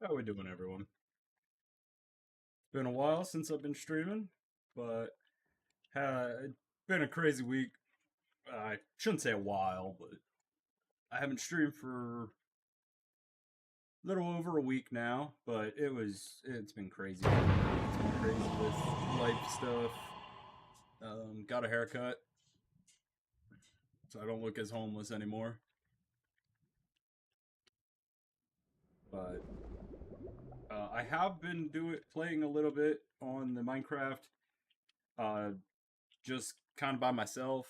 How we doing, everyone? It's been a while since I've been streaming, but it's been a crazy week. I shouldn't say a while, but I haven't streamed for a little over a week now. But it's been crazy. It's been crazy with life stuff. Got a haircut, so I don't look as homeless anymore. But I have been playing a little bit on the Minecraft, uh, just kind of by myself.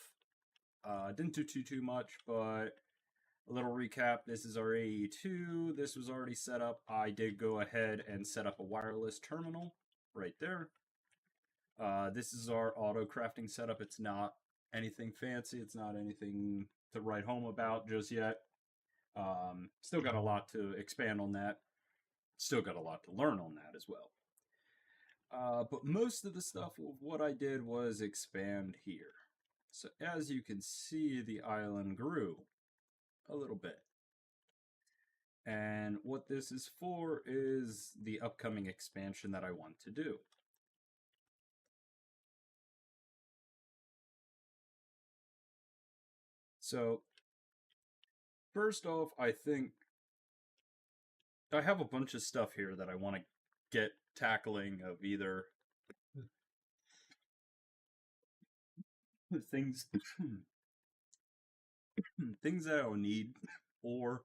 Didn't do too much, but a little recap. This is our AE2. This was already set up. I did go ahead and set up a wireless terminal right there. This is our auto crafting setup. It's not anything fancy. It's not anything to write home about just yet. Still got a lot to expand on that. Still got a lot to learn on that as well. But most of the stuff of what I did was expand here. So as you can see, the island grew a little bit. And what this is for is the upcoming expansion that I want to do. So, first off, I think I have a bunch of stuff here that I want to get tackling of either things things that I'll need or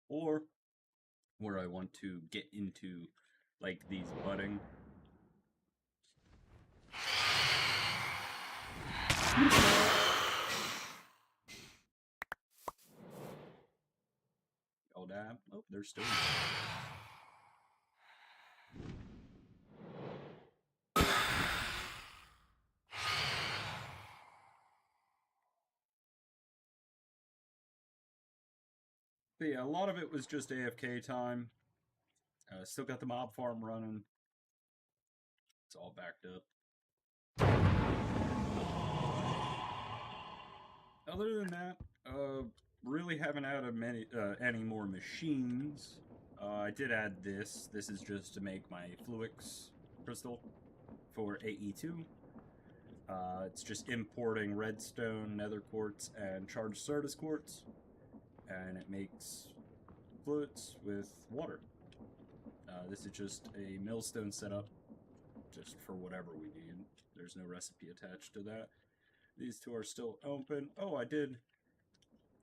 or where I want to get into like these budding oh damn. Oh, there's still but yeah, a lot of it was just AFK time. Still got the mob farm running. It's all backed up. Other than that, really haven't added any more machines. I did add this. This is just to make my Fluix crystal for AE2. It's just importing redstone, nether quartz, and charged Certus quartz, and it makes fluids with water. This is just a millstone setup, just for whatever we need. There's no recipe attached to that. These two are still open. Oh, I did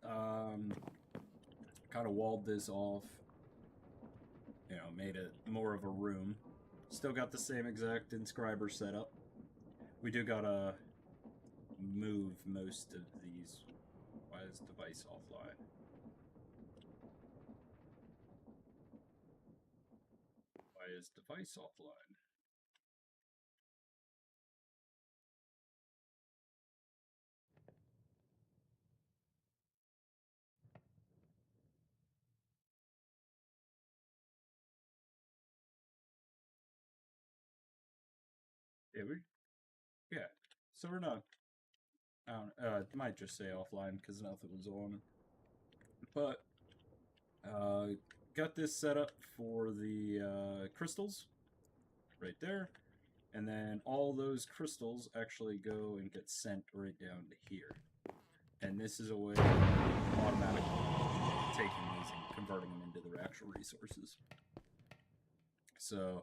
kind of walled this off, made it more of a room. Still got the same exact inscriber setup. We do gotta move most of these. Why is device offline? Why is device offline? Yeah, yeah. So we're not. I don't. It might just say offline because nothing was on. But got this set up for the crystals right there. And then all those crystals actually go and get sent right down to here. And this is a way of automatically taking these and converting them into their actual resources. So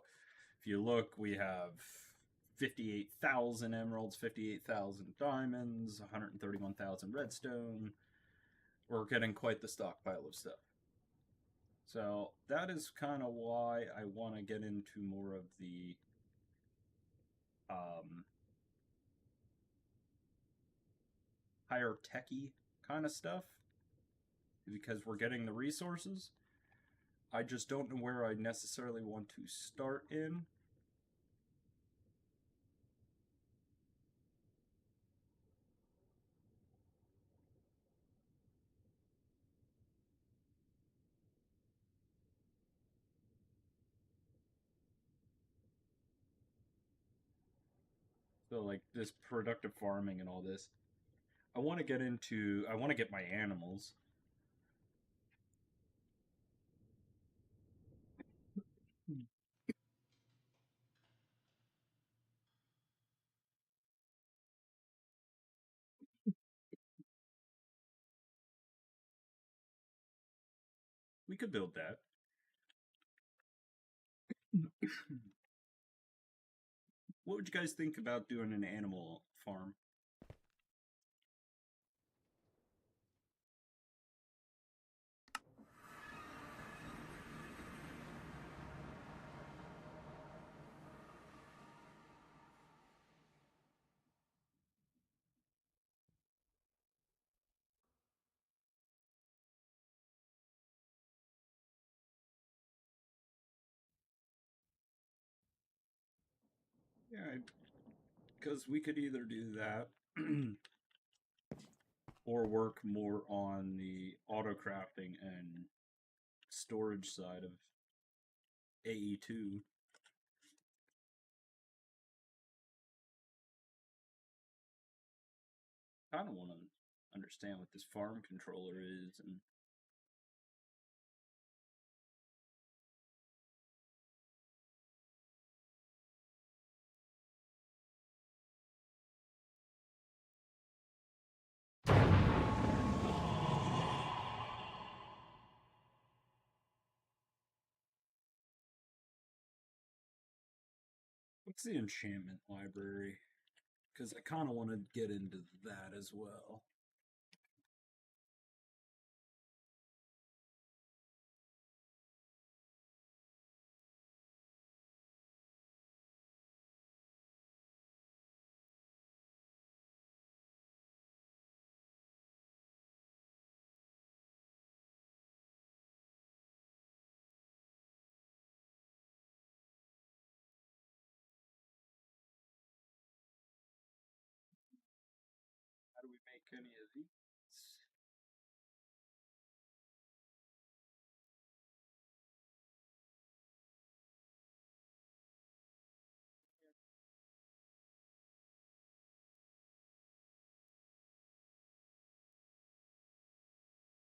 if you look, we have 58,000 emeralds, 58,000 diamonds, 131,000 redstone. We're getting quite the stockpile of stuff. So that is kind of why I want to get into more of the um, higher techy kind of stuff, because we're getting the resources. I just don't know where I necessarily want to start in. So like this productive farming and all this, I want to get into. I want to get my animals. We could build that. What would you guys think about doing an animal farm? Yeah, because we could either do that or work more on the auto crafting and storage side of AE2. I kind of want to understand what this farm controller is and what's the enchantment library? Because I kind of want to get into that as well. How do we make any of these?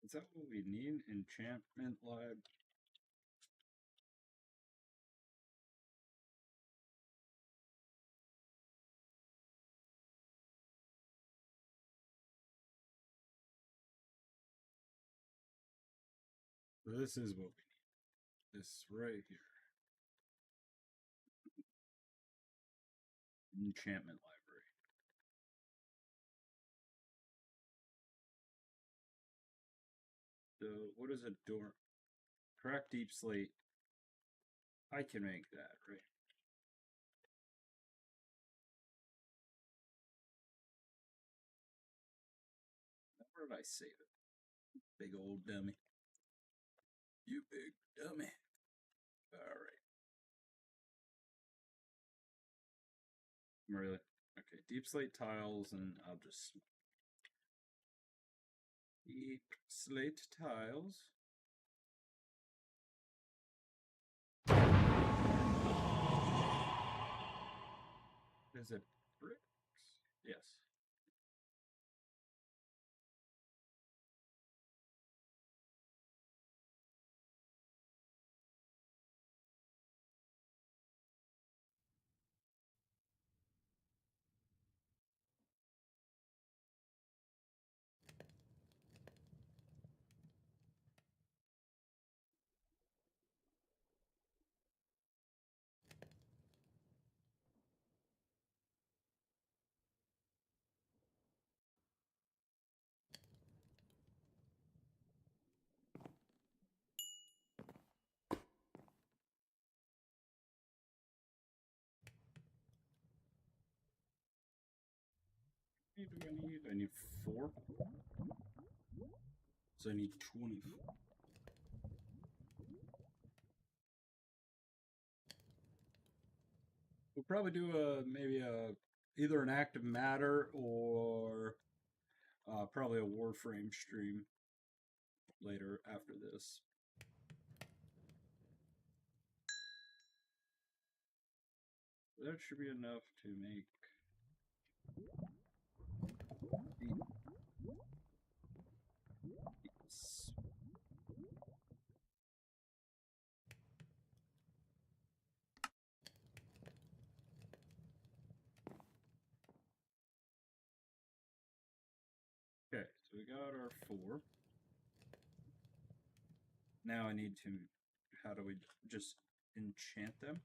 Is that what we need? Enchantment lab? This is what we need. This right here. Enchantment library. So what is a door? Crack deep slate. I can make that, right? Where did I save it? Big old dummy. You big dummy. Alright. Really? Okay, deep slate tiles, and I'll just deep slate tiles. Is it bricks? Yes. How many do I need? I need 4. So I need 24. We'll probably do maybe either an active matter or probably a Warframe stream later after this. That should be enough to make we got our 4. Now I need to. How do we just enchant them?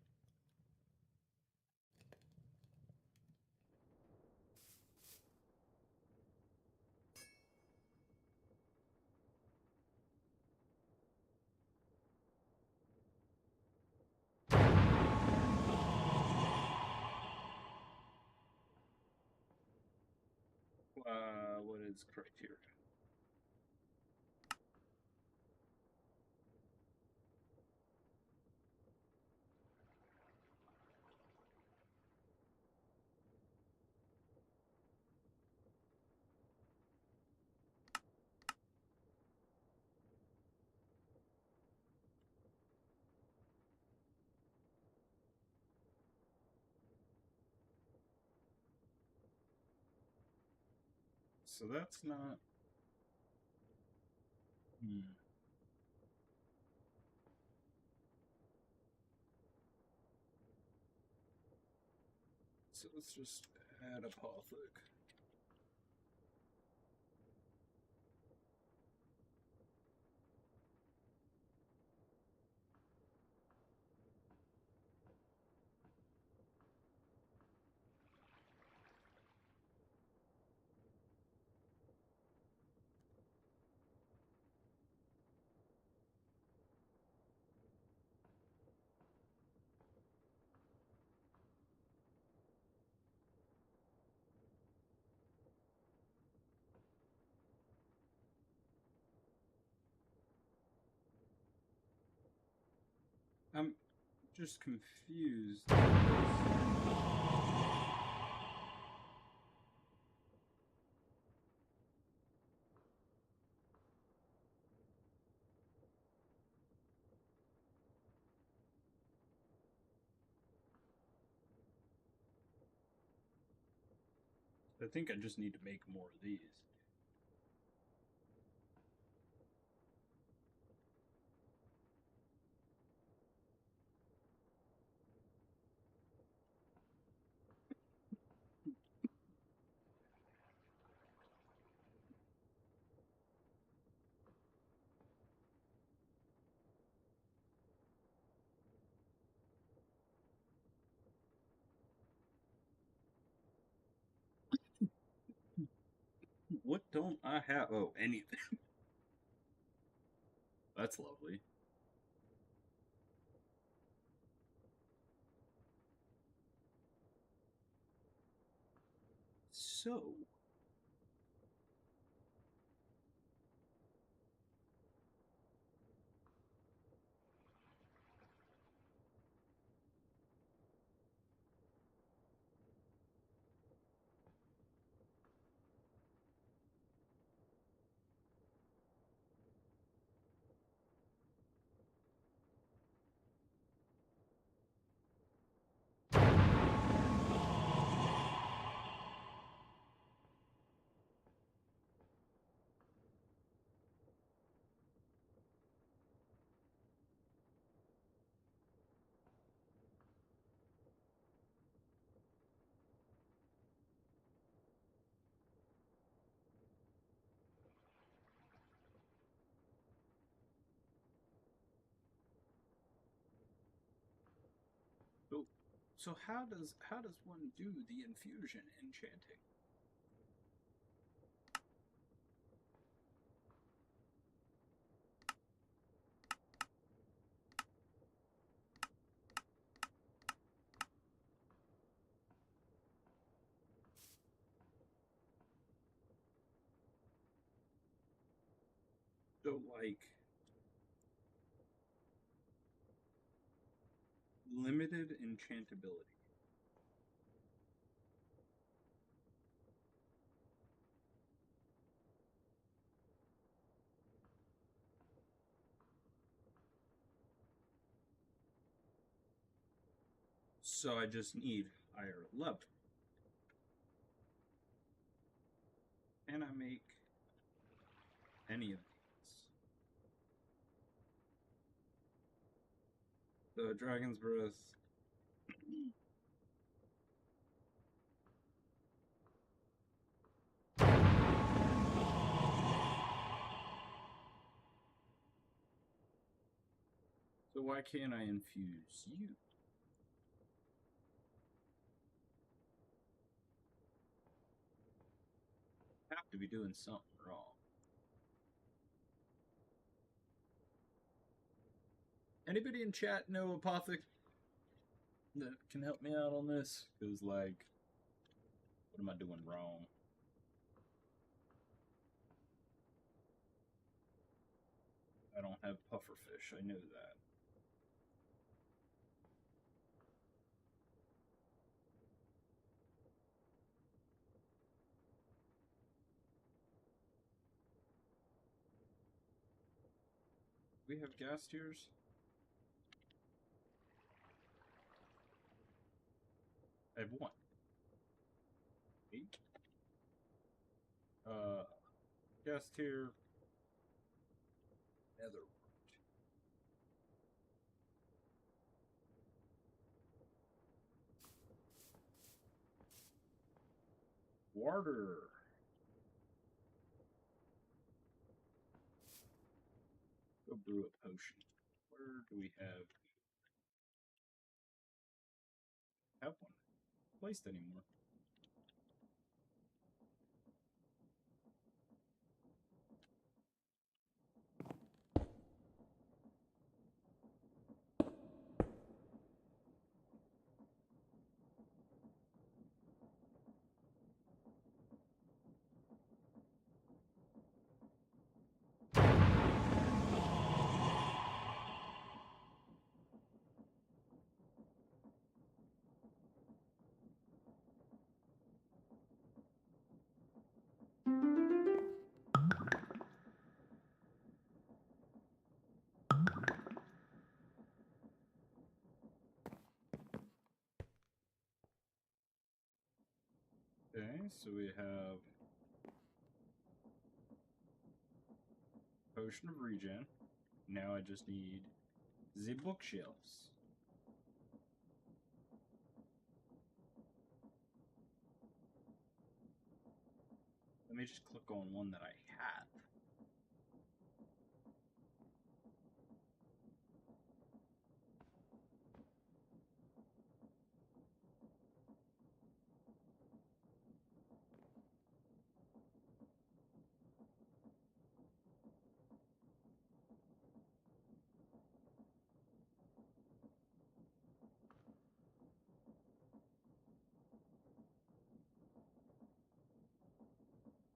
What is criteria? So that's not. Hmm. So let's just add apothic. I'm just confused. I think I just need to make more of these. What don't I have? Oh, anything. That's lovely. So, oh, so how does one do the infusion enchanting? So, like, limited enchantability. So I just need higher level. Can I make any of these? The Dragon's Breath. So why can't I infuse you? Have to be doing something wrong. Anybody in chat know Apothic that can help me out on this? Because, like, what am I doing wrong? I don't have pufferfish. I know that. We have gas tiers? I have one. 8. Gas tier. Nether. Water. Go brew a potion. Where do we have one placed anymore? Okay, so we have potion of regen. Now I just need the bookshelves. Let me just click on one that I have.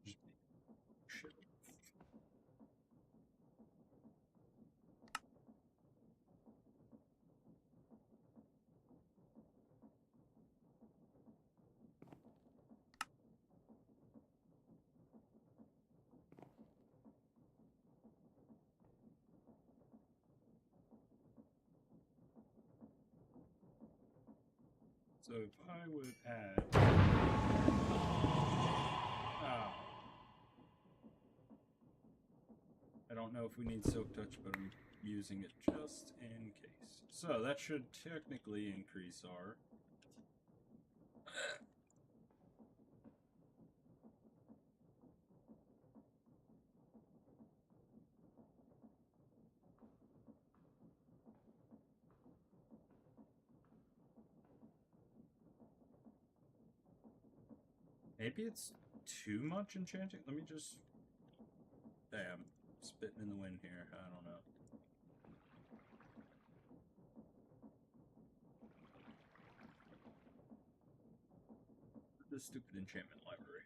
Just shit. So if I would add... Oh. I don't know if we need Silk Touch, but I'm using it just in case. So that should technically increase our... Maybe it's too much enchanting? Let me just... Damn. Spitting in the wind here. I don't know. The stupid enchantment library.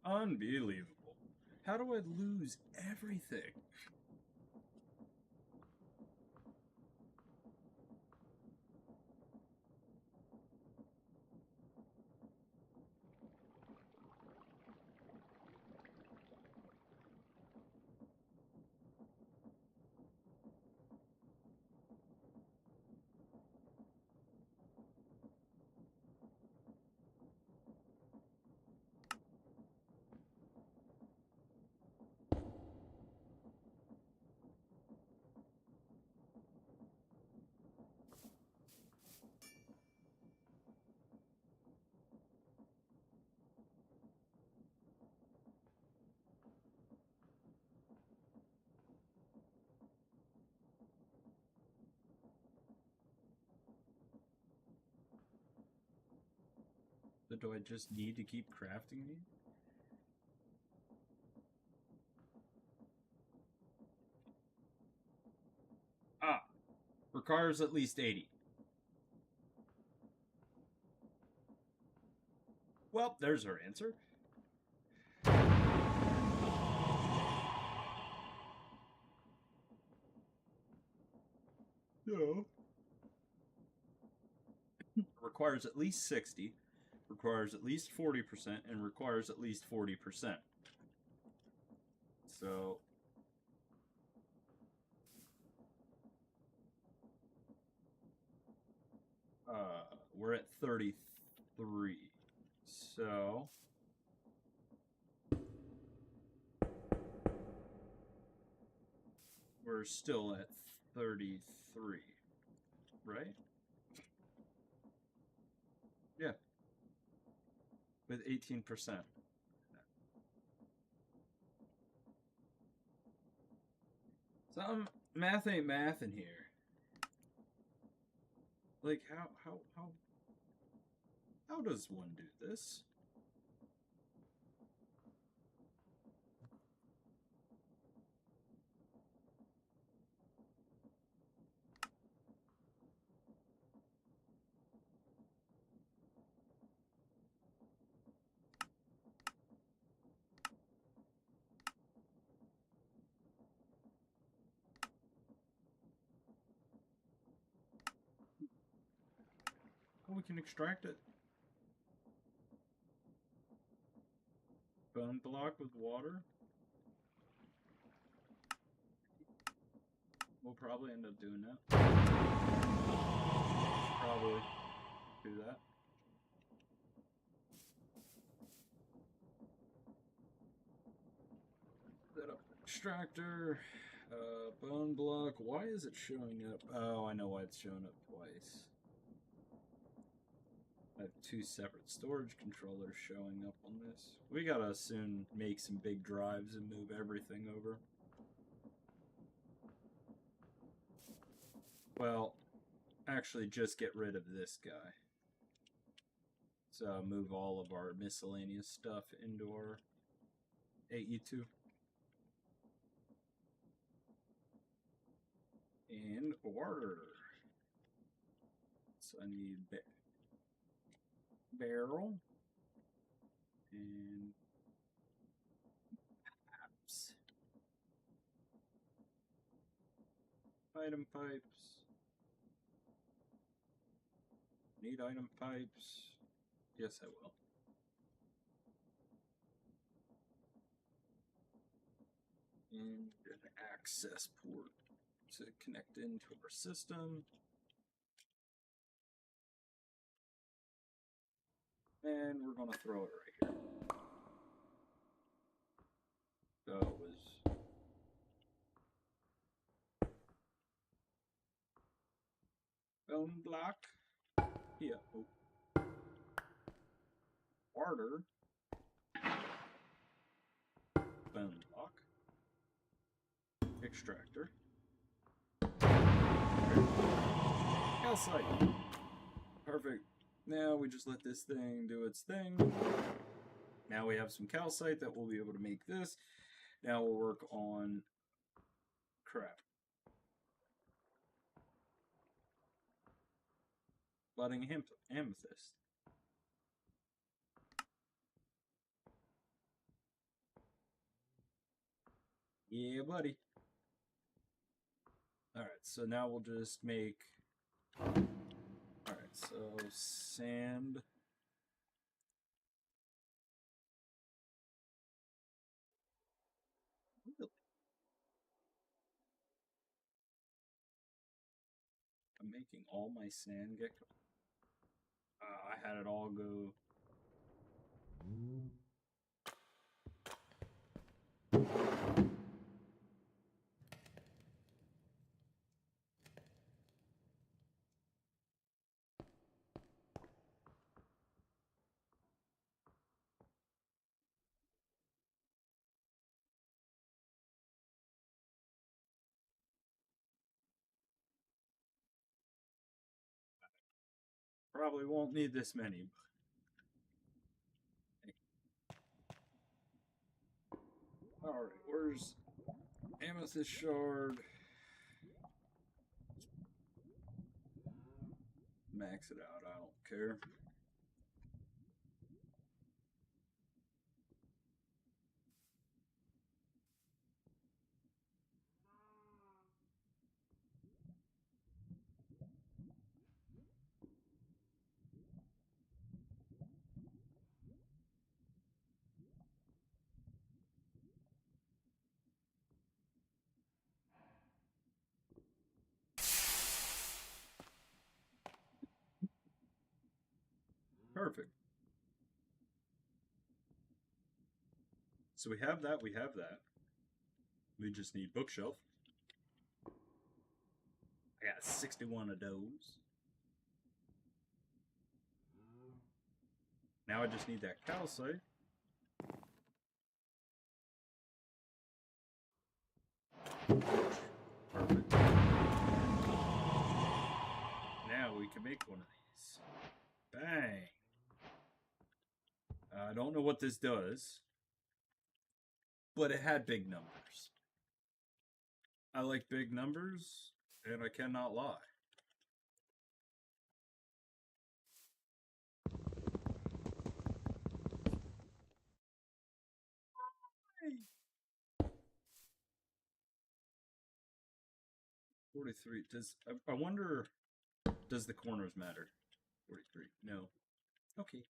Unbelievable. How do I lose everything? But do I just need to keep crafting these? Ah, requires at least 80. Well, there's our answer. No. Requires at least 60, requires at least 40%, and requires at least 40%. So we're at 33. So we're still at 33, right? Yeah, with 18%. Some math ain't math in here. Like how does one do this? Oh, we can extract it. Bone block with water. We'll probably end up doing that. Probably do that. Set up extractor. Bone block. Why is it showing up? Oh, I know why it's showing up twice. I have two separate storage controllers showing up on this. We gotta soon make some big drives and move everything over. Well, actually just get rid of this guy. So move all of our miscellaneous stuff into our AE2. And order. So I need barrel and apps. Item pipes. Need item pipes. Yes, I will. And an access port to connect into our system. And we're going to throw it right here. So it was bone block. Yeah. Oh. Order. Bone block. Extractor. Calcite. Perfect. Now we just let this thing do its thing. Now we have some calcite that we'll be able to make this. Now we'll work on crap. Budding amethyst. Yeah, buddy. Alright, so now we'll just make... Alright, so sand... I'm making all my sand get... I had it all go... Probably won't need this many. Alright, where's Amethyst Shard? Max it out, I don't care. Perfect. So we have that, we have that. We just need bookshelf. I got 61 of those. Now I just need that calcite. Perfect. Now we can make one of these. Bang. I don't know what this does, but it had big numbers. I like big numbers, and I cannot lie. Hey. 43. I wonder, does the corners matter? 43. No. Okay.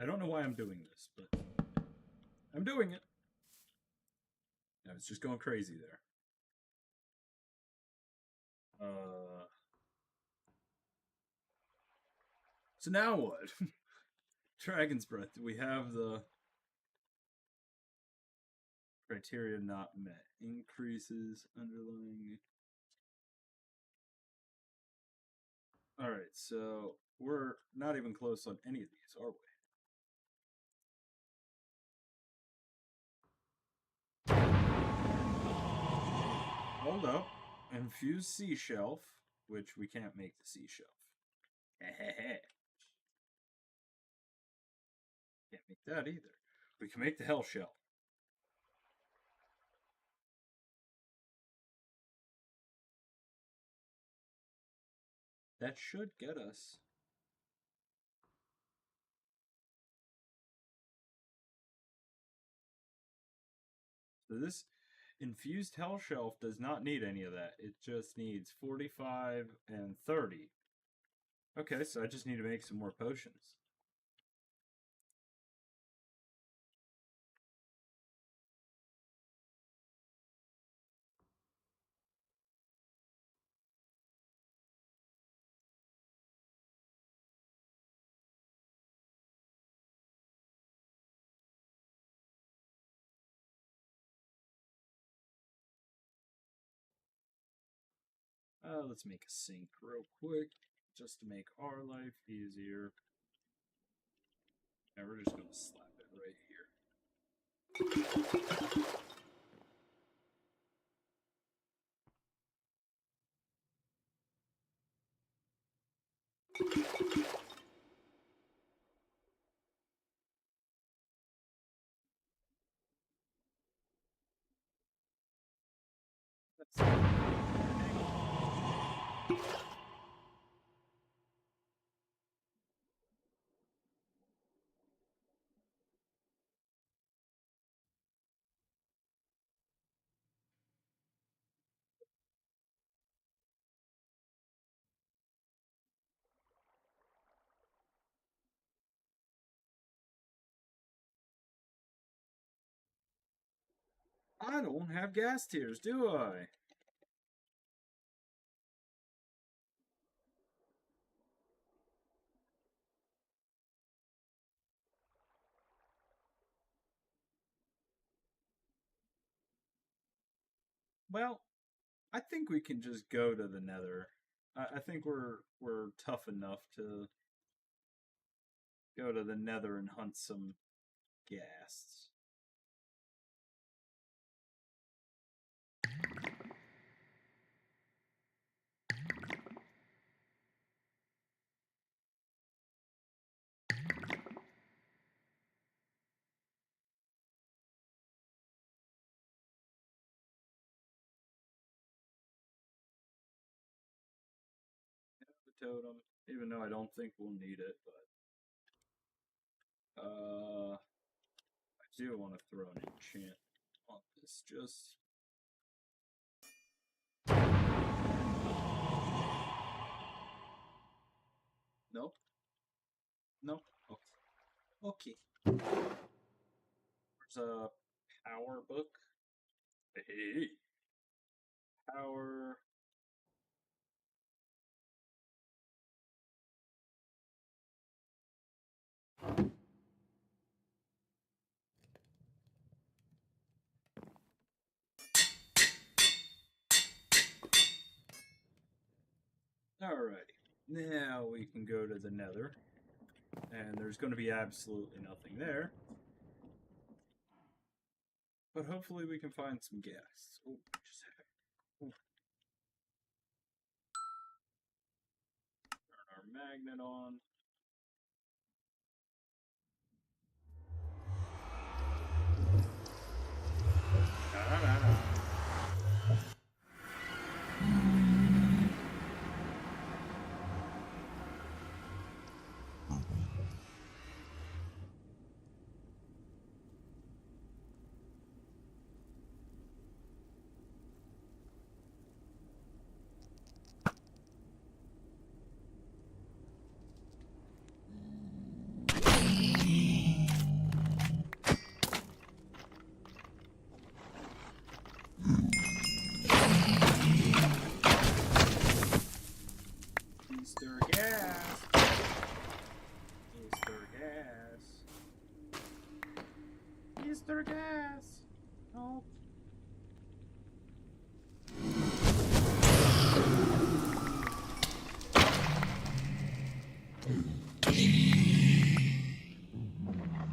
I don't know why I'm doing this, but I'm doing it. I was just going crazy there. So now what? Dragon's Breath. We have the criteria not met. Increases underlying. Alright, so we're not even close on any of these, are we? Hold up. Infused sea shelf, which we can't make the sea shelf. Can't make that either. We can make the hell shell. That should get us. So this infused hell shelf does not need any of that. It just needs 45 and 30. Okay, so I just need to make some more potions. Let's make a sink real quick, just to make our life easier. And we're just going to slap it right here. I don't have gas tiers, do I? Well, I think we can just go to the nether I think we're tough enough to go to the Nether and hunt some ghasts. The totem, even though I don't think we'll need it, but I do want to throw an enchant on this. Just nope, nope. Okay. There's a power book. Hey, power. Alrighty. Now we can go to the Nether, and there's going to be absolutely nothing there. But hopefully we can find some gas. Oh, just turn our magnet on. Easter gas. Easter gas. Easter gas. Oh.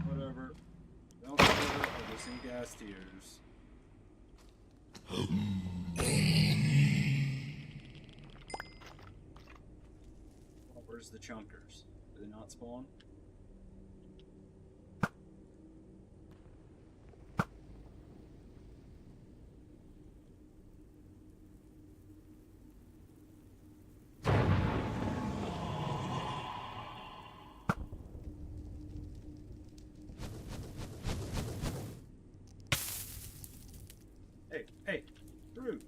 Whatever. Don't care. I'll just sing gas tears. Oh, where's the chunkers? Do they not spawn? Hey, hey, rude.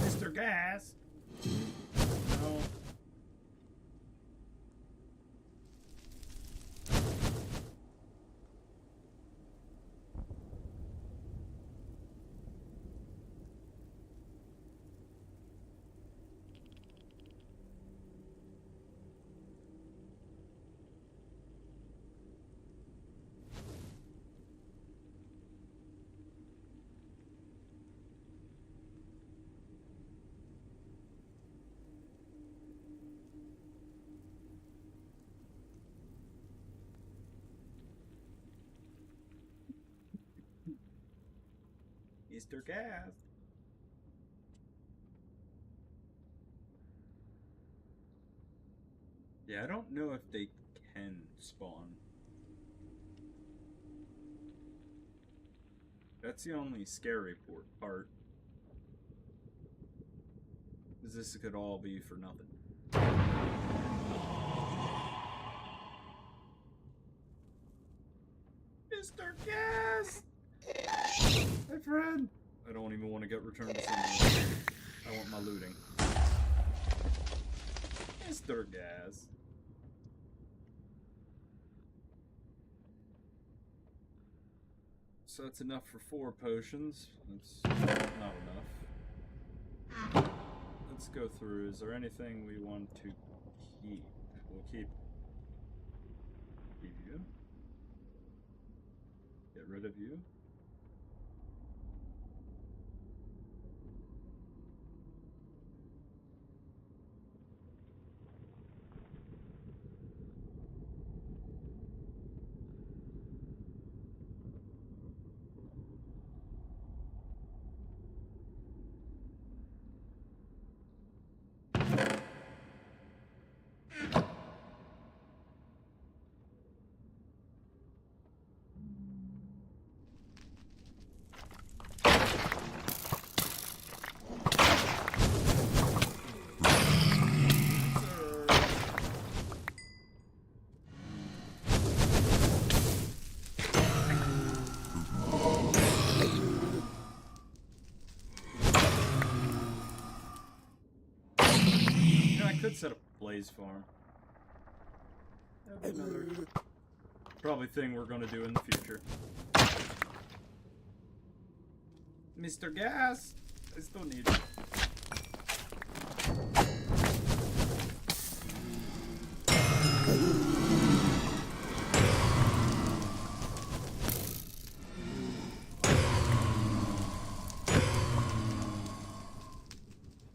Mr. Gas. No. Mr. Gas. Yeah, I don't know if they can spawn. That's the only scary part. Because this could all be for nothing. Mr. Gas! My friend! I don't even want to get returned to sender. I want my looting. Mr. Gas. So that's enough for 4 potions. That's not enough. Let's go through. Is there anything we want to keep? We'll keep you. Get rid of you. I could set up a blaze farm. That'd be another probably thing we're gonna do in the future. Mr. Gas! I still need it.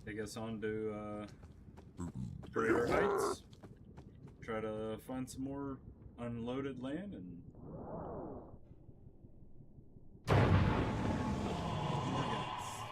Take us on to Greater Heights. Try to find some more unloaded land and more gas.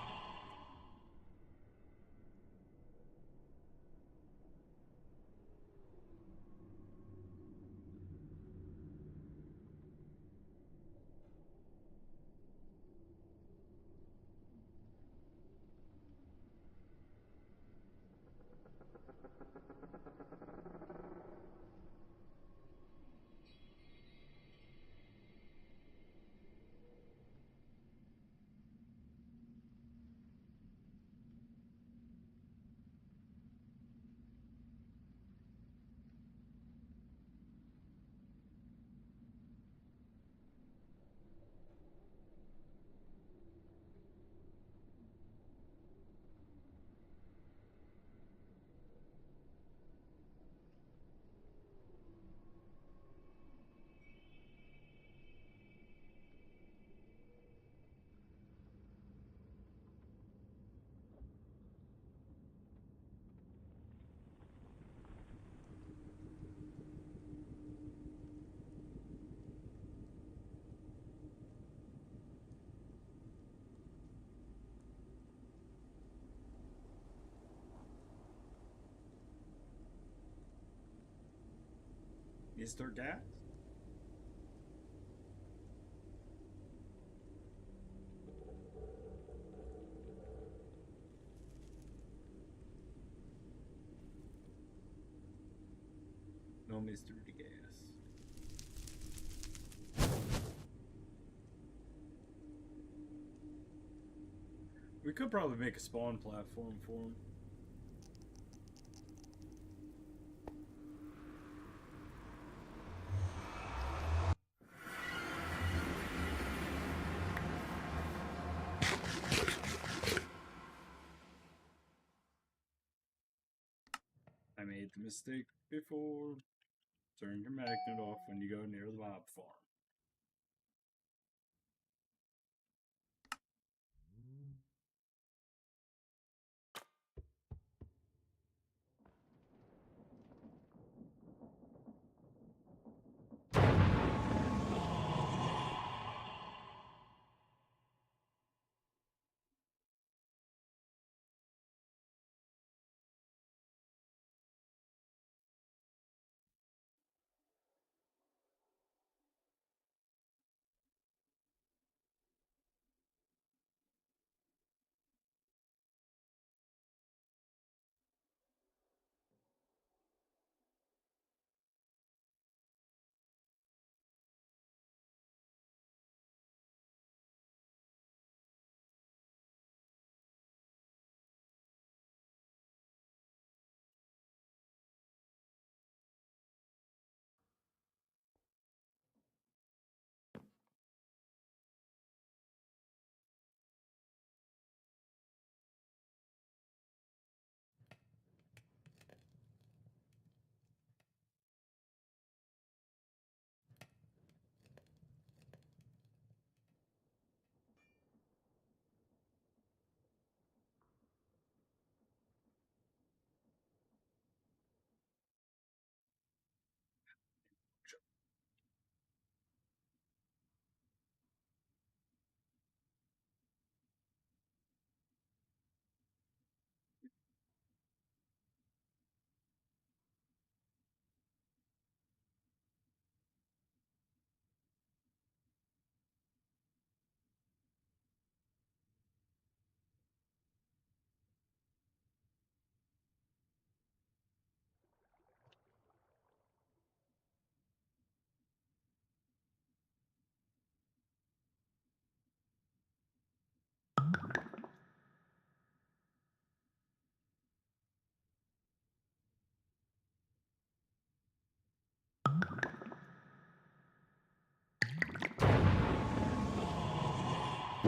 Mr. Gas? No, Mr. Gas. We could probably make a spawn platform for him. I made the mistake before. Turn your magnet off when you go near the mob farm.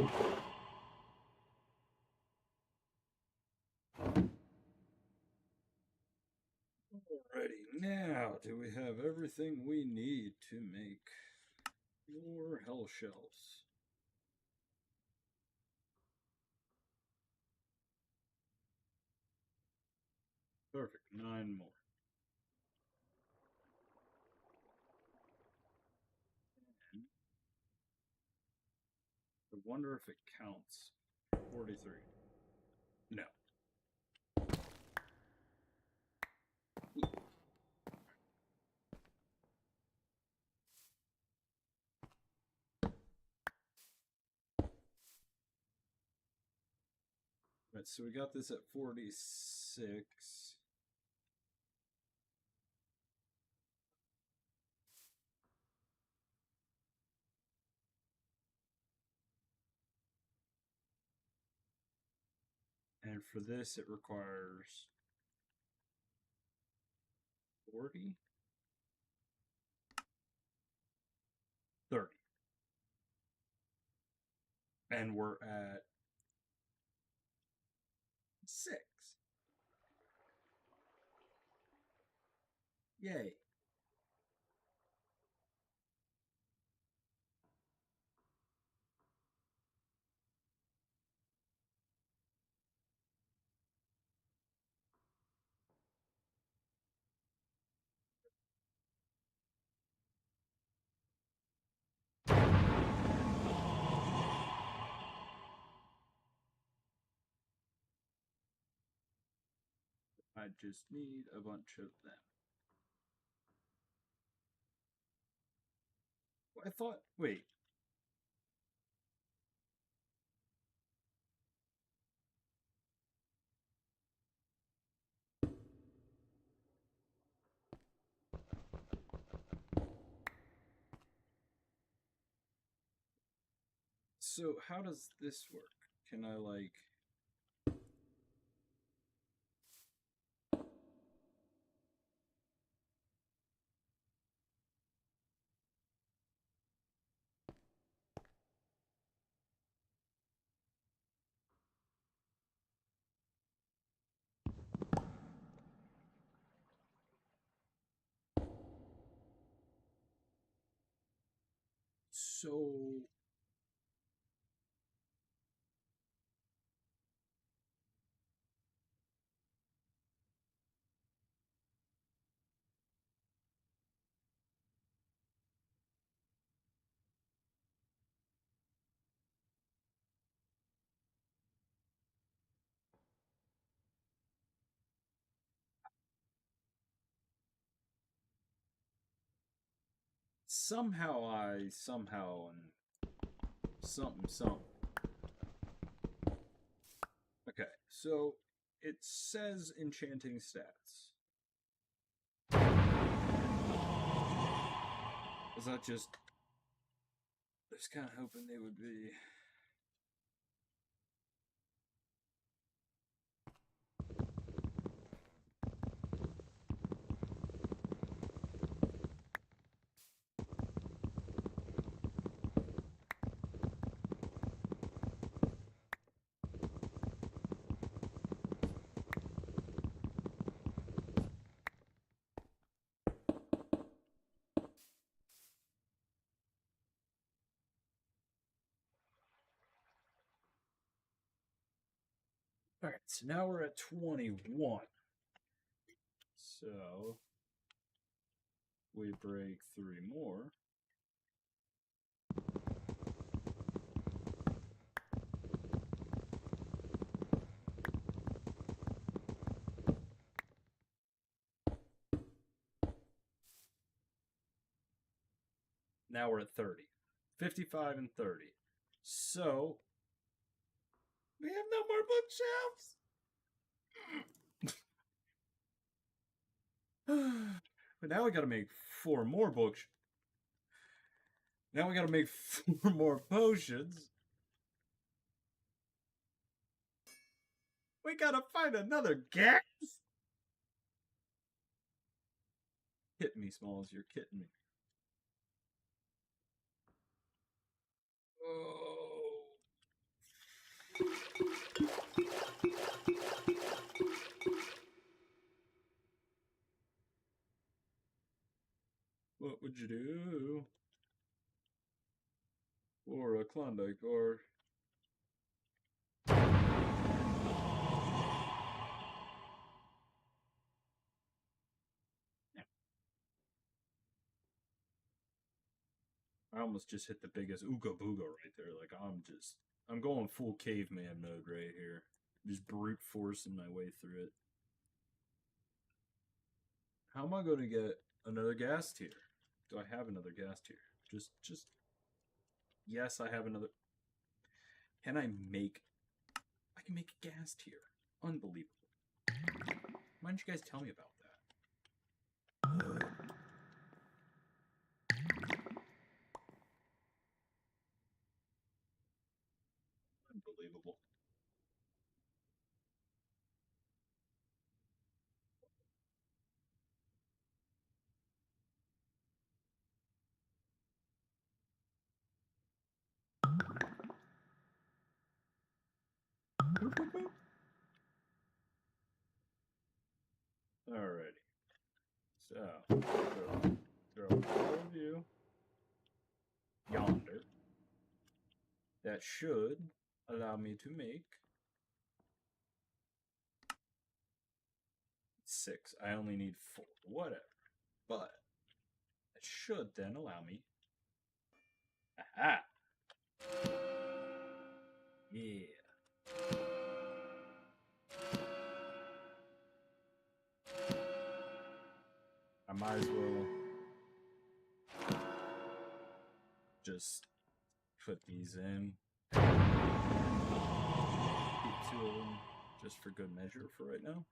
Alrighty, now do we have everything we need to make your hell shells? Perfect, 9 more. I wonder if it counts. 43. No. Right, so we got this at 46. And for this, it requires 40, 30. And we're at 6. Yay. I just need a bunch of them. I thought, wait. So how does this work? Can I like... So somehow and something. Okay, so it says enchanting stats. Was that just... I was kind of hoping they would be... Alright, so now we're at 21. So we break 3 more. Now we're at 30. 55 and 30. So we have no more bookshelves. But now we gotta make 4 more books. Now we gotta make 4 more potions. We gotta find another gas. Hit me, Smalls. You're kidding me. Oh. What would you do for a Klondike bar? I almost just hit the biggest ooga booga right there. Like I'm going full caveman mode right here. Just brute forcing my way through it. How am I going to get another gas tier? Do I have another gas tier? Just. Yes, I have another. Can I make? I can make a gas tier. Unbelievable. Why didn't you guys tell me about that? Unbelievable. Alrighty. So, throw all of you yonder. That should allow me to make 6. I only need 4. Whatever. But it should then allow me. Aha! Yeah. I might as well just put these in. Keep 2 of them just for good measure for right now.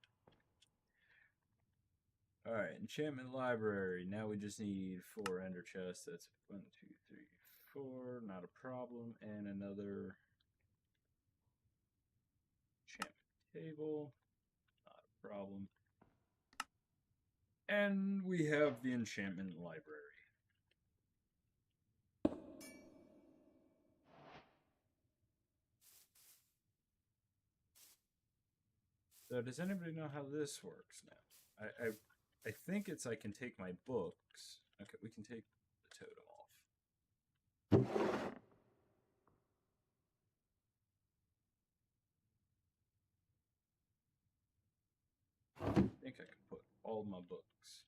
Alright, enchantment library. Now we just need 4 ender chests. That's 1, 2, 3, 4. Not a problem. And another enchantment table. Not a problem. And we have the enchantment library. So does anybody know how this works now? I think it's I can take my books. Okay, we can take the totem off. I think I can put all my books.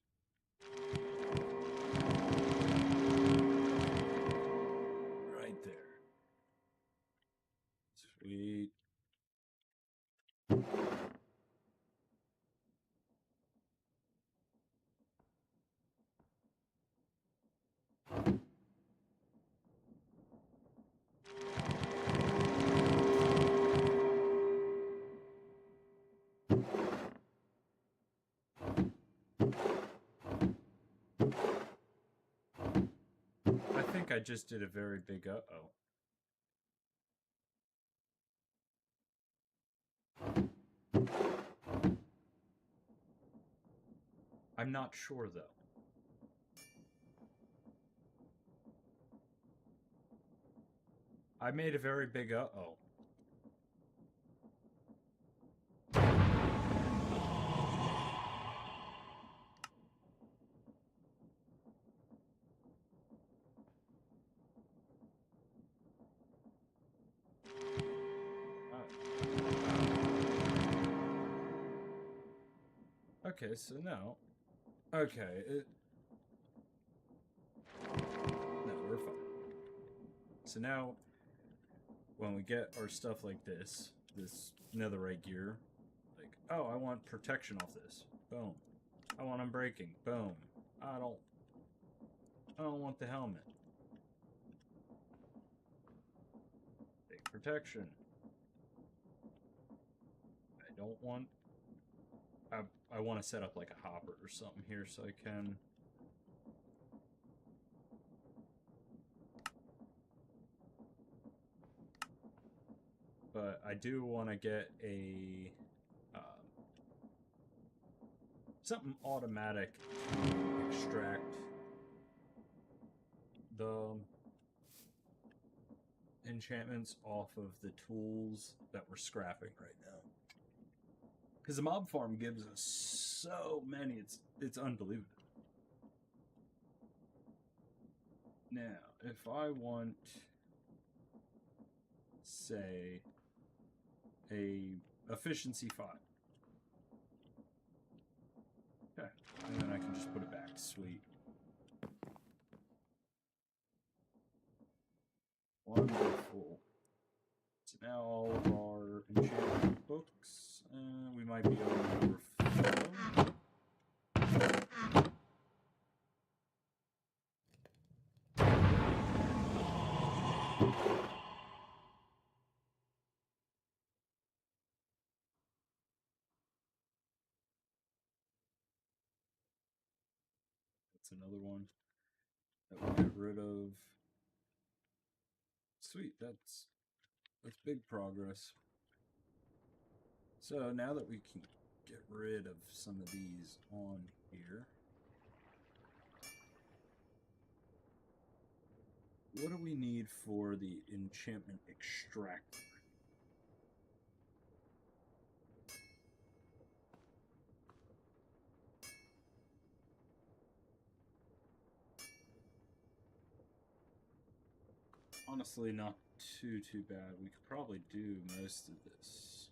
Right there. Sweet. I think I just did a very big uh-oh. I'm not sure, though. I made a very big uh-oh. Okay, so now... Okay, no, we're fine. So now, when we get our stuff like this netherite gear, like, oh, I want protection off this. Boom. I want unbreaking. Boom. I don't want the helmet. Take protection. I don't want... I want to set up like a hopper or something here so I can... But I do want to get a... something automatic to extract the enchantments off of the tools that we're scrapping right now. Because the mob farm gives us so many, it's unbelievable. Now, if I want, say, a efficiency 5. Okay, and then I can just put it back. Sweet. Wonderful. So now all of our enchantment books, we might be on number 4. That's another one that we'll get rid of. Sweet, that's big progress. So now that we can get rid of some of these on here, what do we need for the enchantment extractor? Honestly, not too bad. We could probably do most of this.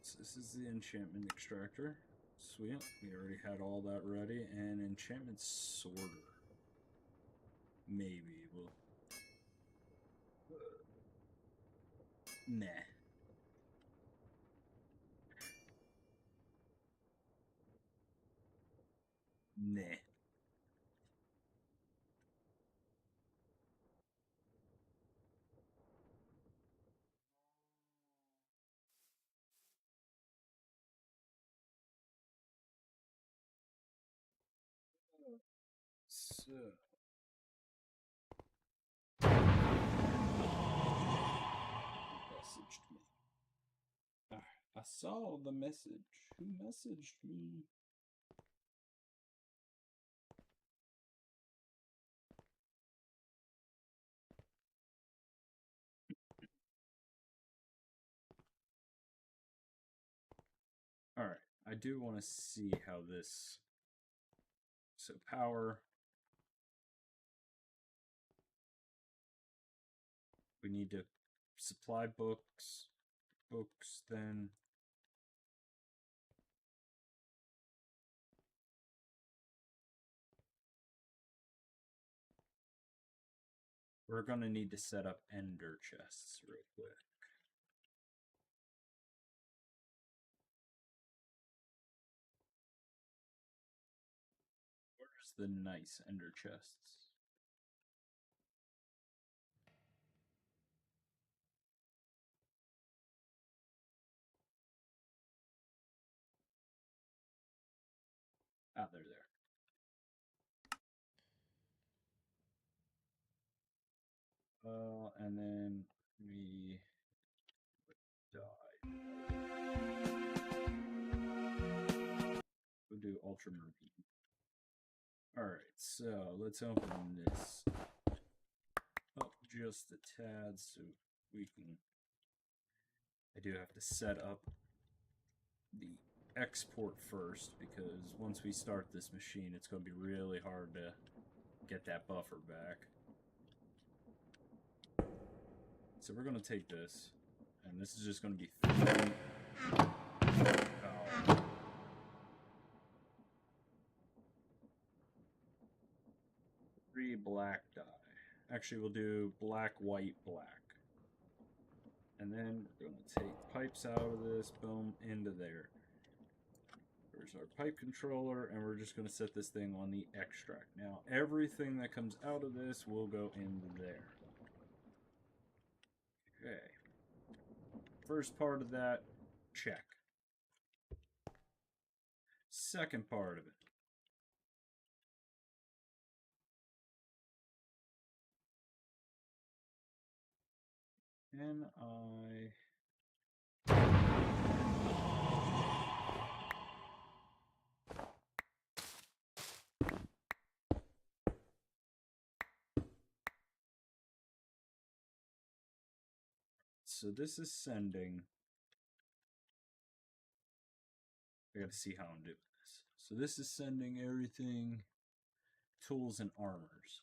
So this is the enchantment extractor. Sweet. We already had all that ready. And enchantment sorter. Maybe we'll... Nah. Nah. So... messaged me. I saw the message. Who messaged me? Alright, I do want to see how this... So power... We need to supply books, then... We're going to need to set up ender chests real quick. Where's the nice ender chests? Ah, they're there. And then we die. We'll do ultramarine. Alright, so let's open this up just a tad so we can... I do have to set up the export first because once we start this machine, it's going to be really hard to get that buffer back. So we're going to take this, and this is just going to be 3... Oh. 3 black dye. Actually, we'll do black, white, black. And then we're going to take pipes out of this, boom, into there. There's our pipe controller, and we're just going to set this thing on the extract. Now, everything that comes out of this will go into there. Okay. First part of that, check. Second part of it. Can I... so this is sending. I got to see how I'm doing this. So this is sending everything, tools and armors.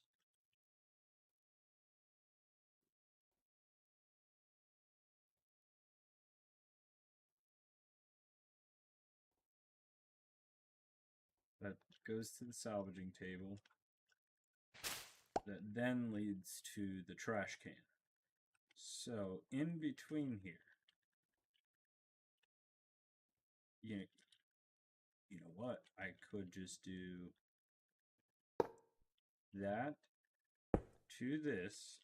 That goes to the salvaging table. That then leads to the trash can. So in between here, you know what? I could just do that to this.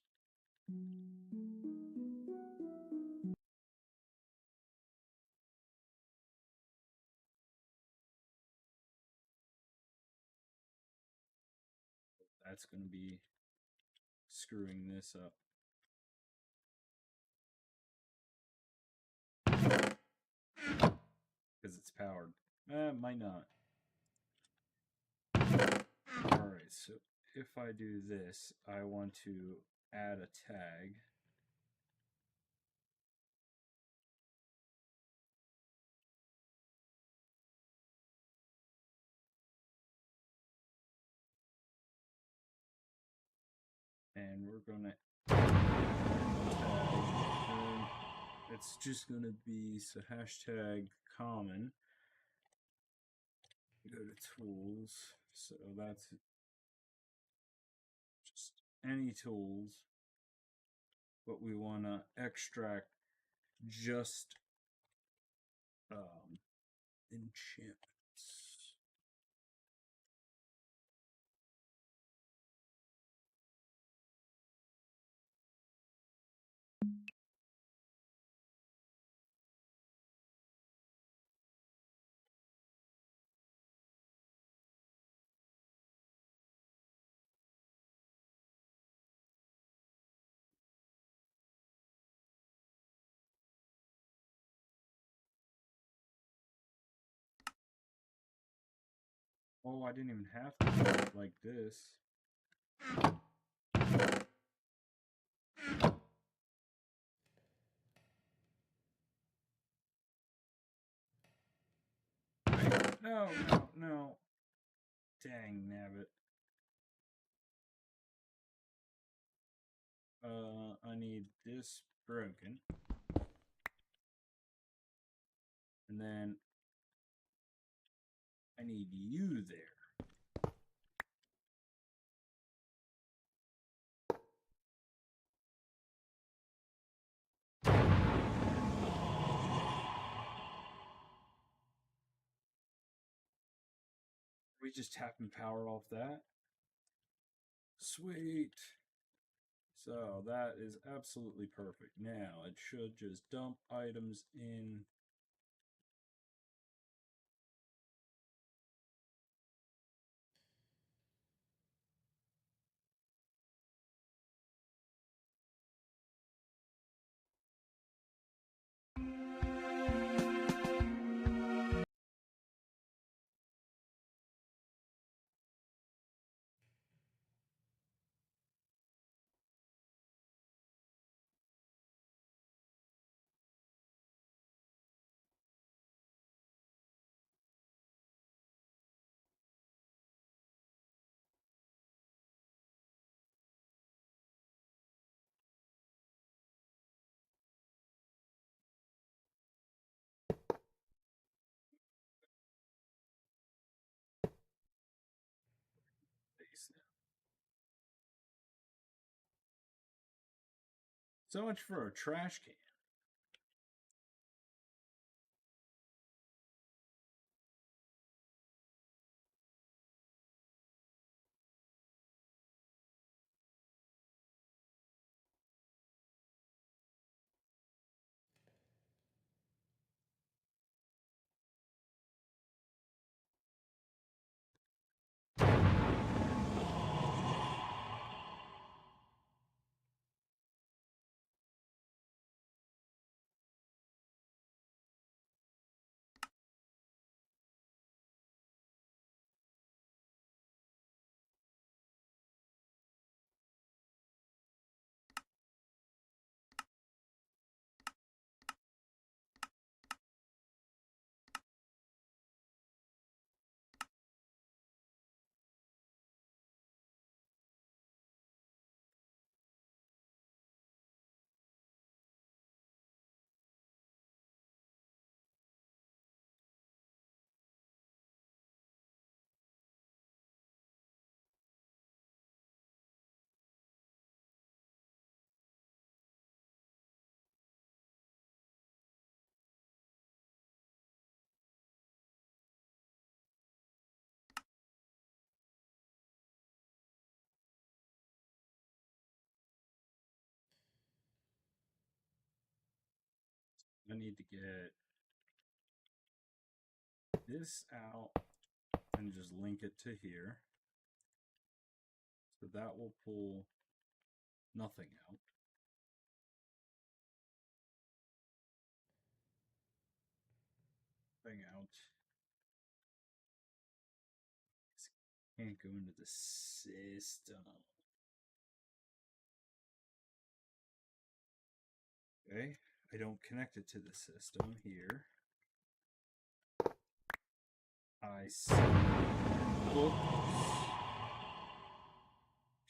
That's going to be screwing this up. Because it's powered. Might not. Alright, so if I do this, I want to add a tag. And we're going to it's just going to be, so hashtag common. Go to tools. So that's just any tools. But we want to extract just enchantments. Oh, I didn't even have to do it like this. No. Dang nabbit. I need this broken. And then I need you there. We just tap and power off that. Sweet. So that is absolutely perfect. Now it should just dump items in. So much for a trash can. I need to get this out and just link it to here. So that will pull nothing out. Thing out. Can't go into the system. Okay, I don't connect it to the system here. I send books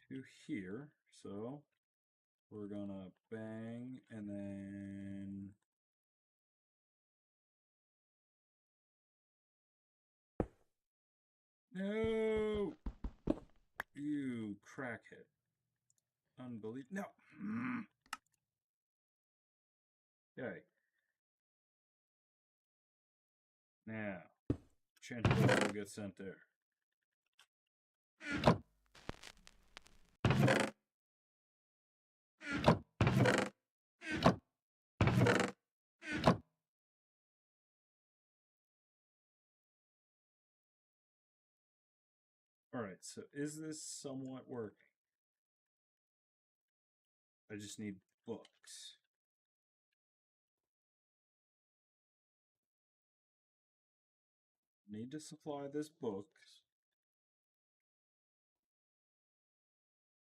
to here, so we're gonna bang and then no, you crackhead, unbelievable. No. Okay. Now, chances will get sent there. Alright, so is this somewhat working? I just need books. Need to supply this books.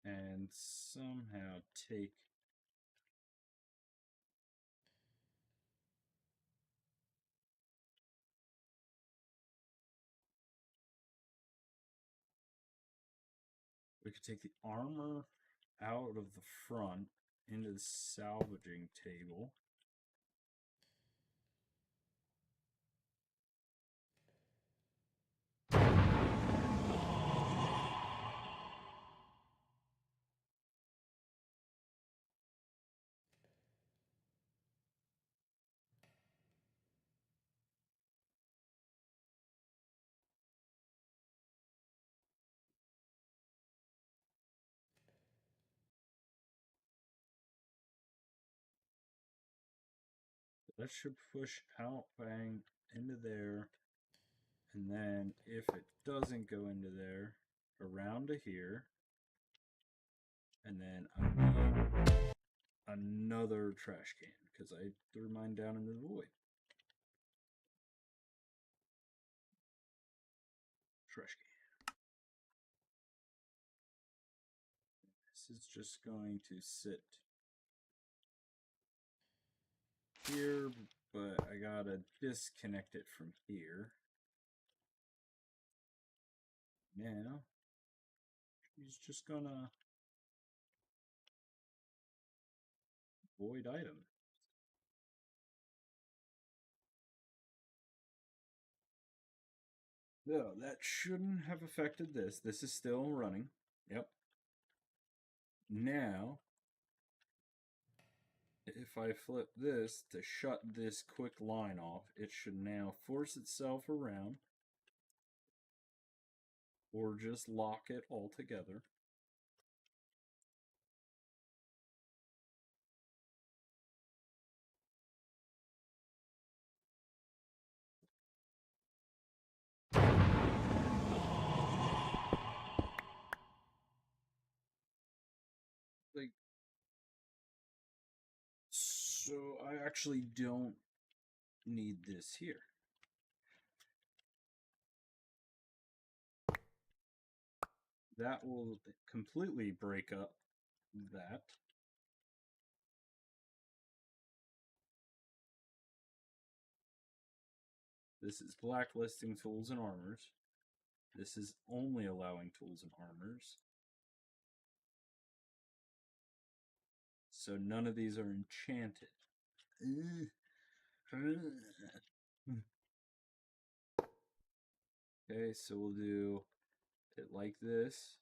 And somehow take we could take the armor out of the front into the salvaging table. That should push out, bang, into there. And then if it doesn't go into there, around to here. And then I need another trash can because I threw mine down into the void. Trash can. This is just going to sit here, but I gotta disconnect it from here. Now, he's just gonna void item. No, that shouldn't have affected this. This is still running. Yep. Now, if I flip this to shut this quick line off, it should now force itself around or just lock it all together. Like, so I actually don't need this here. That will completely break up that. This is blacklisting tools and armors. This is only allowing tools and armors. So none of these are enchanted. Okay, so we'll do it like this.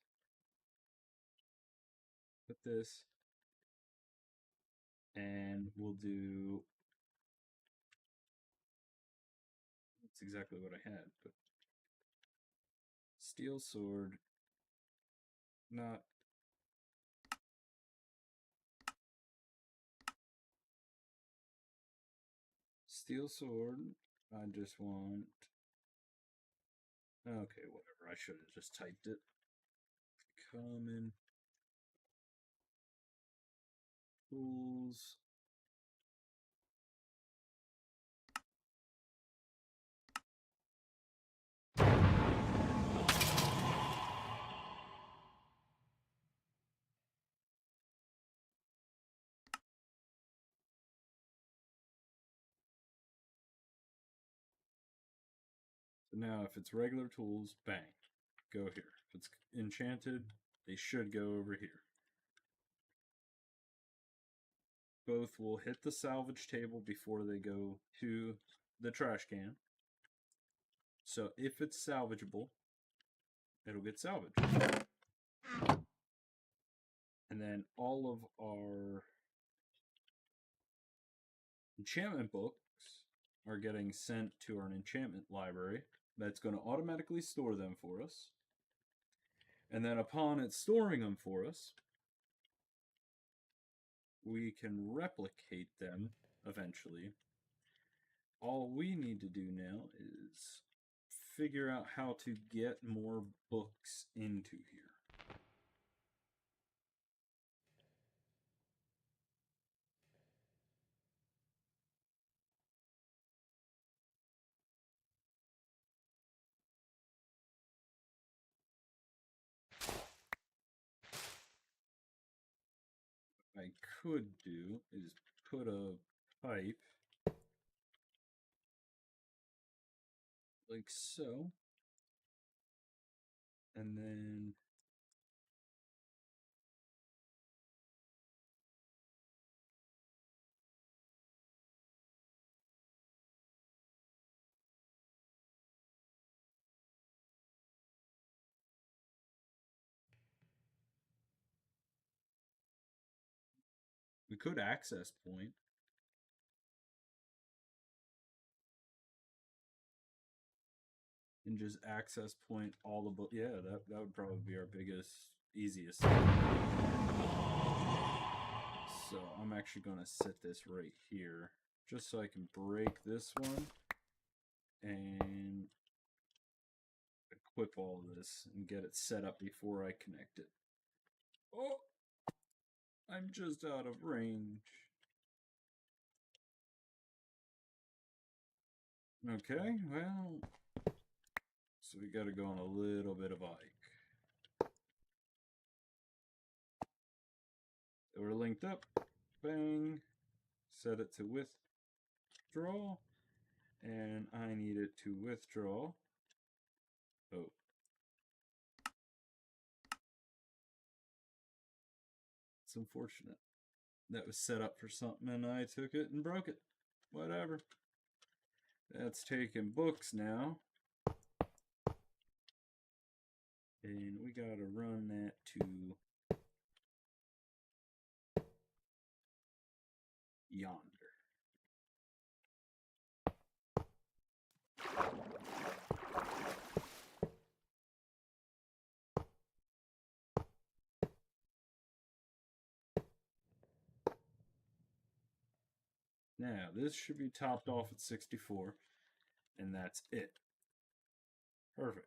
Put this. And we'll do... That's exactly what I had, but... Steel sword. Not... Steel sword. I just want. Okay, whatever. I should have just typed it. Common tools. So now, if it's regular tools, bang, go here. If it's enchanted, they should go over here. Both will hit the salvage table before they go to the trash can. So if it's salvageable, it'll get salvaged. And then all of our enchantment books are getting sent to our enchantment library. That's going to automatically store them for us. And then upon it storing them for us, we can replicate them eventually. All we need to do now is figure out how to get more books into here. What I could do is put a pipe like so, and then we could access point. And just access point all the book. Yeah, that would probably be our biggest, easiest thing. So I'm actually going to set this right here just so I can break this one and equip all of this and get it set up before I connect it. Oh, I'm just out of range. Okay, well, so we got to go on a little bit of a hike. So we're linked up. Bang. Set it to withdraw. And I need it to withdraw. Oh. It's unfortunate. That was set up for something and I took it and broke it. Whatever. That's taking books now. And we gotta run that to yonder. Now, this should be topped off at 64, and that's it. Perfect.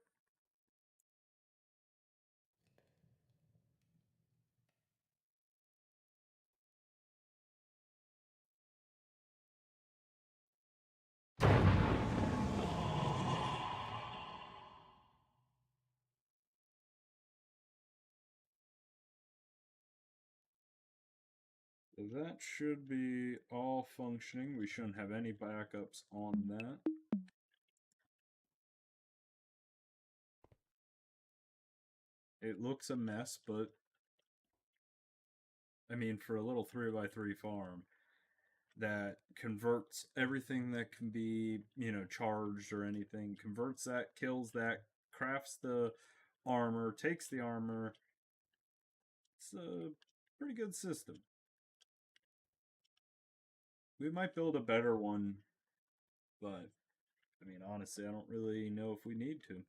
So that should be all functioning. We shouldn't have any backups on that. It looks a mess, but I mean, for a little 3x3 farm that converts everything that can be, charged or anything, converts that, kills that, crafts the armor, takes the armor. It's a pretty good system. We might build a better one, but I mean, honestly, I don't really know if we need to.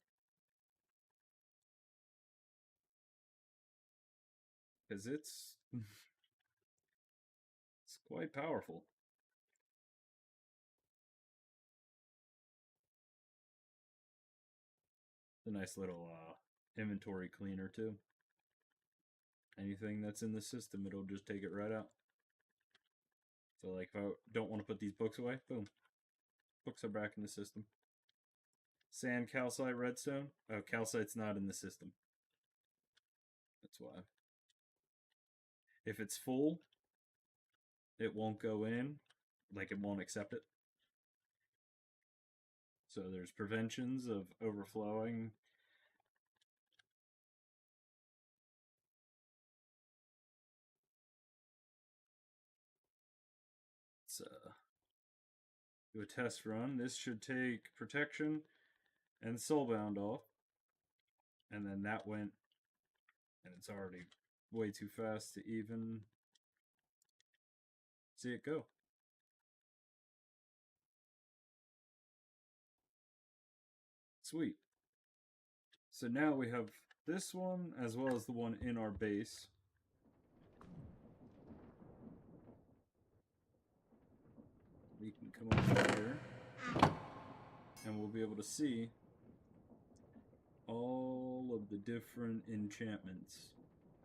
Because it's it's quite powerful. a nice little inventory cleaner too. Anything that's in the system, it'll just take it right out. So like if I don't want to put these books away, boom. Books are back in the system. Sand, calcite, redstone. Oh, calcite's not in the system. That's why. If it's full, it won't go in. Like it won't accept it. So there's preventions of overflowing. Let's do a test run. This should take protection and soulbound off. And then that went, and it's already way too fast to even see it go. Sweet. So now we have this one as well as the one in our base. We can come over here and we'll be able to see all of the different enchantments.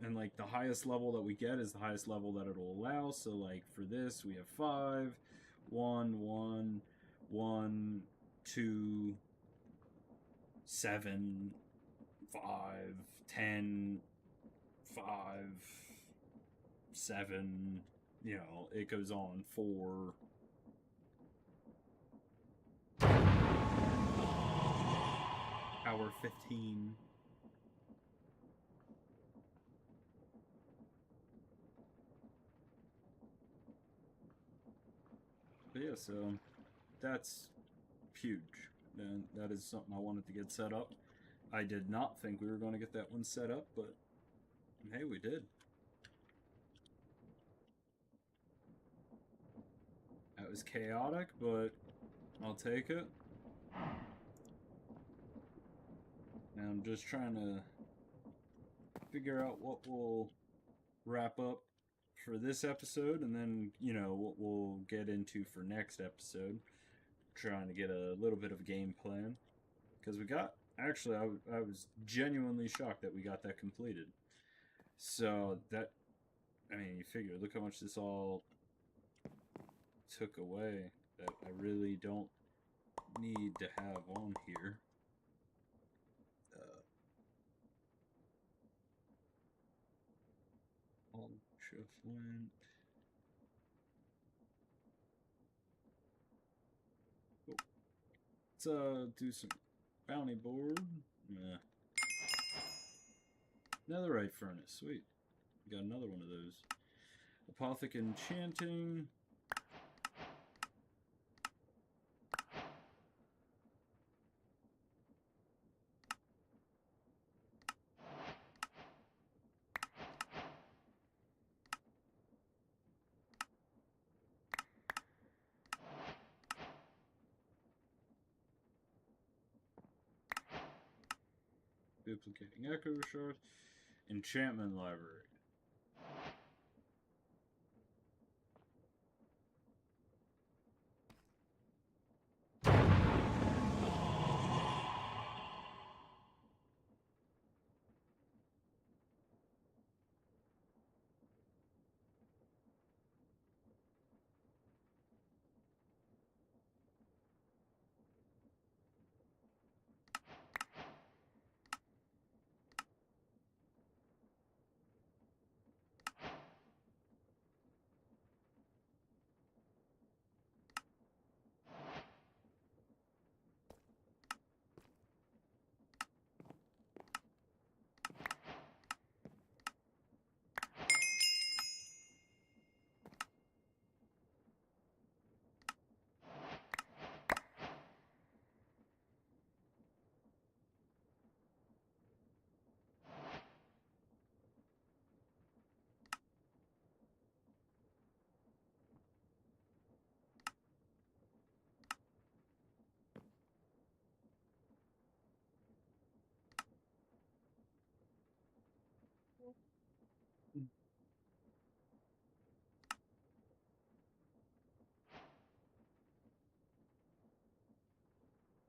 And like the highest level that we get is the highest level that it'll allow. So like for this we have 5, 1, 1, 1, 2, 7, 5, 10, 5, 7, you know, it goes on 4. Hour 15. But yeah, so that's huge. And that is something I wanted to get set up. I did not think we were going to get that one set up, but hey, we did. That was chaotic, but I'll take it. And I'm just trying to figure out what we'll wrap up for this episode, and then, you know, what we'll get into for next episode. Trying to get a little bit of a game plan. Because we got, actually, I was genuinely shocked that we got that completed. So that, I mean, you figure, look how much this all took away that I really don't need to have on here. All shift went. Oh. Let's do some bounty board. Yeah. Netherite furnace, sweet. Got another one of those. Apothic enchanting. Duplicating echo shards. Enchantment library.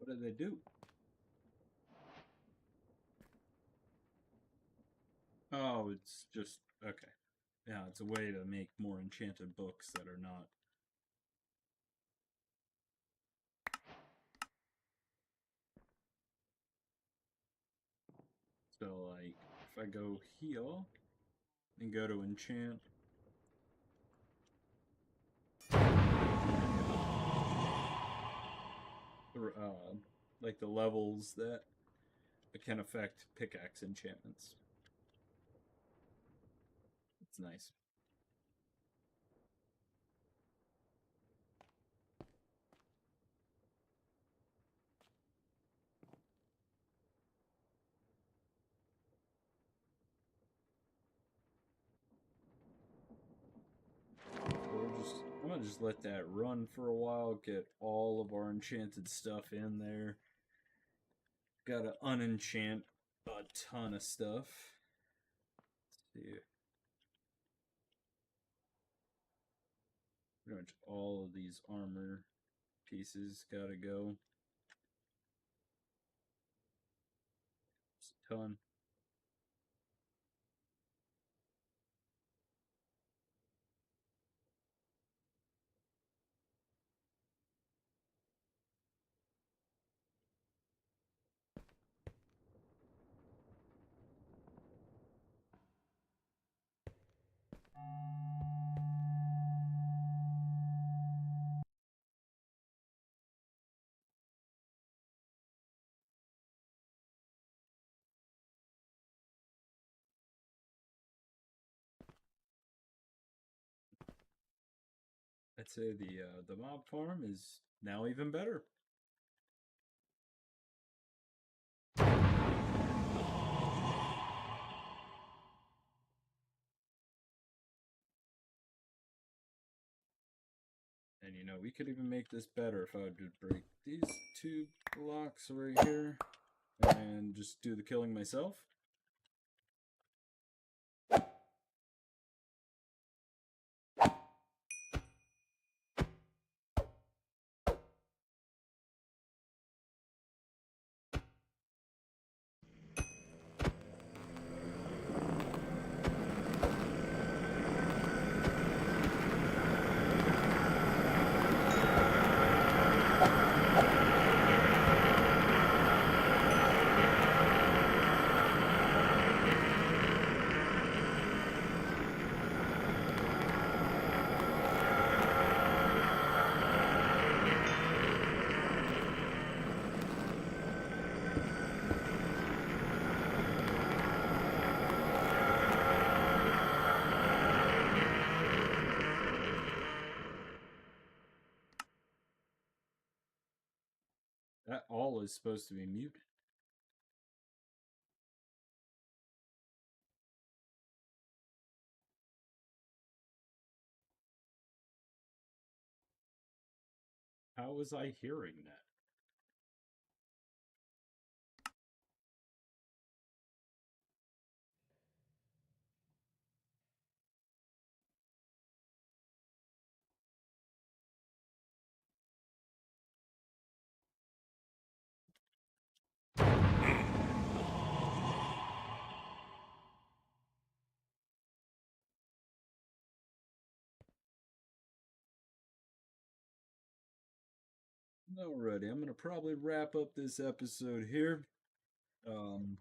What did they do? Oh, it's just okay. Yeah, it's a way to make more enchanted books that are not. So, like, if I go heal and go to enchant, like the levels that can affect pickaxe enchantments. It's nice. I'm gonna just let that run for a while, get all of our enchanted stuff in there. Gotta unenchant a ton of stuff. Let's see. Pretty much all of these armor pieces gotta go. It's a ton. I'd say the mob farm is now even better. And you know, we could even make this better if I would break these two blocks right here and just do the killing myself. That all is supposed to be muted. How was I hearing that? Alrighty, I'm gonna probably wrap up this episode here. Um,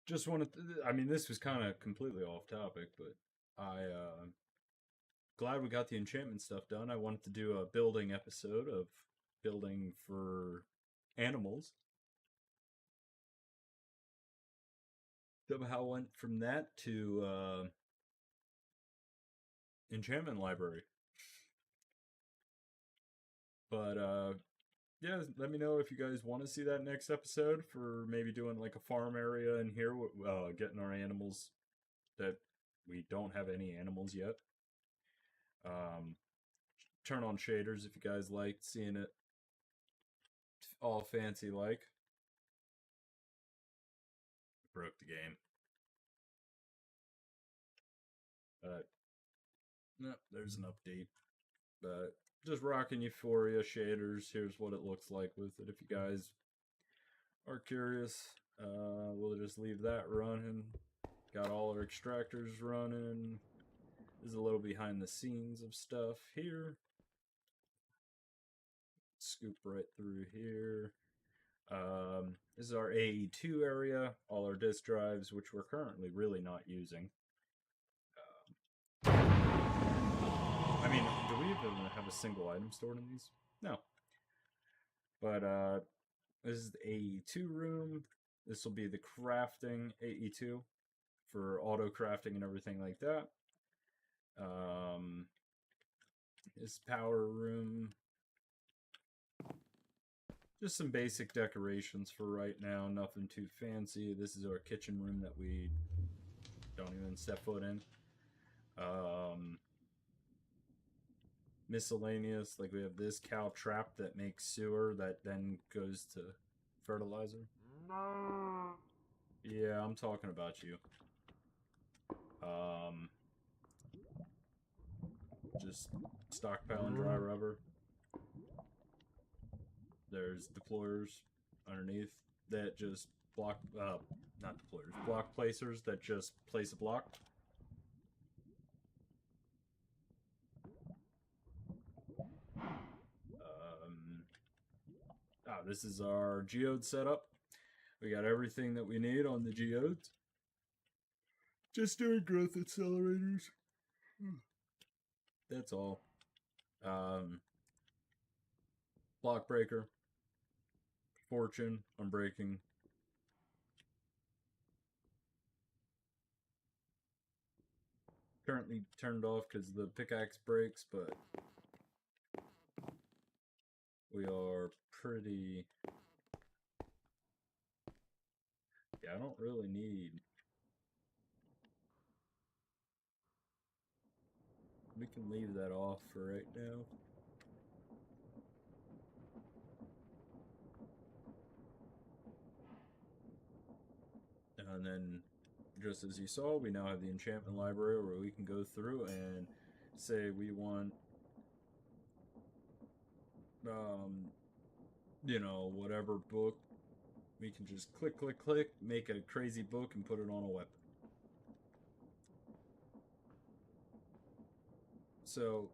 just wanted to, I mean, this was kind of completely off topic, but I glad we got the enchantment stuff done. I wanted to do a building episode of building for animals. Somehow went from that to enchantment library. But yeah, let me know if you guys want to see that next episode for maybe doing like a farm area in here, getting our animals that we don't have any animals yet. Um, turn on shaders if you guys like seeing it all fancy like. Broke the game. No, there's an update. But just rocking Euphoria shaders. Here's what it looks like with it. If you guys are curious, we'll just leave that running. Got all our extractors running. This is a little behind the scenes of stuff here. Scoop right through here. This is our AE2 area, all our disk drives, which we're currently really not using. I mean, do we even have a single item stored in these? No. But this is the AE2 room. This will be the crafting AE2 for auto crafting and everything like that. This power room. Just some basic decorations for right now, nothing too fancy. This is our kitchen room that we don't even step foot in. Miscellaneous, like we have this cow trap that makes sewer that then goes to fertilizer. Yeah, I'm talking about you. Just stockpiling dry rubber. There's deployers underneath that just block, not deployers, block placers that just place a block. This is our geode setup. We got everything that we need on the geodes. Just doing growth accelerators. That's all. Block breaker. Fortune. Unbreaking. Currently turned off because the pickaxe breaks, but we are pretty... Yeah, I don't really need... We can leave that off for right now. And then, just as you saw, we now have the enchantment library where we can go through and say we want, you know, whatever book. We can just click, click, click, make a crazy book and put it on a weapon. So,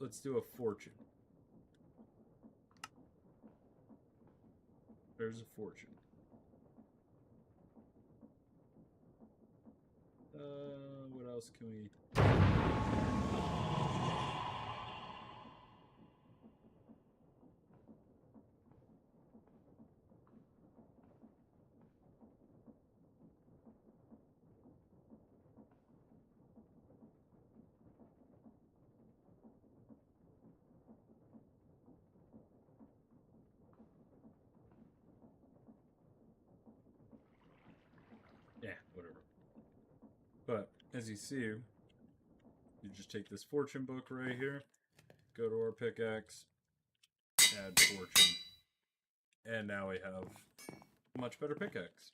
let's do a fortune. There's a fortune. What else can we... Yeah, whatever. But, as you see, you just take this fortune book right here, go to our pickaxe, add fortune, and now we have a much better pickaxe.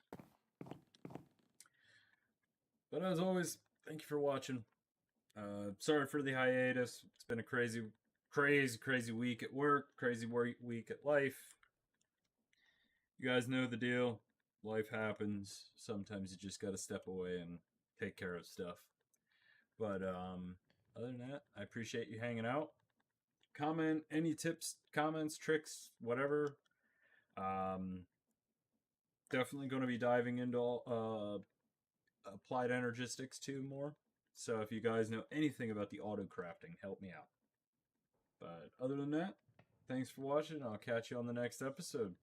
But as always, thank you for watching. Sorry for the hiatus. It's been a crazy week at work, crazy week at life. You guys know the deal. Life happens. Sometimes you just gotta step away and take care of stuff. But other than that, I appreciate you hanging out. Comment any tips, comments, tricks, whatever. Definitely going to be diving into applied energistics too more. So if you guys know anything about the auto crafting, help me out. But other than that, thanks for watching. I'll catch you on the next episode.